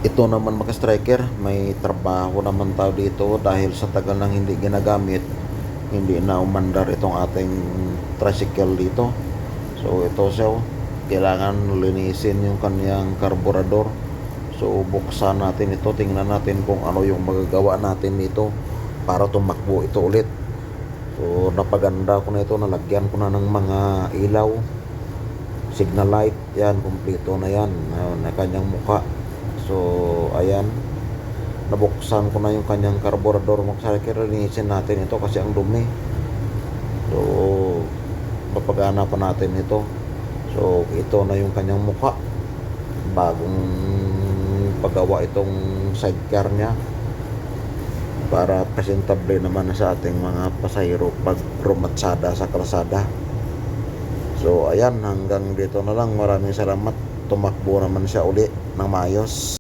Ito naman mga striker, may trabaho naman tayo dito dahil sa tagal nang hindi ginagamit, hindi na umandar itong ating tricycle dito. So ito siya, kailangan linisin yung kanyang karburador. So buksan natin ito, tingnan natin kung ano yung magagawa natin dito para tumakbo ito ulit. So napaganda ko na ito, nalagyan ko na ng mga ilaw, signal light, yan, kumpleto na yan, na kanyang mukha. So ayan, nabuksan ko na yung kanyang karburador. Linisin natin ito kasi ang dumi. So papagana pa natin ito. So ito na yung kanyang mukha, bagong paggawa itong sidecar niya para presentable naman sa ating mga pasahero pag rumatsada sa kalsada. So ayan, hanggang dito na lang. Maraming salamat. Tumakbo naman siya uli ng maayos.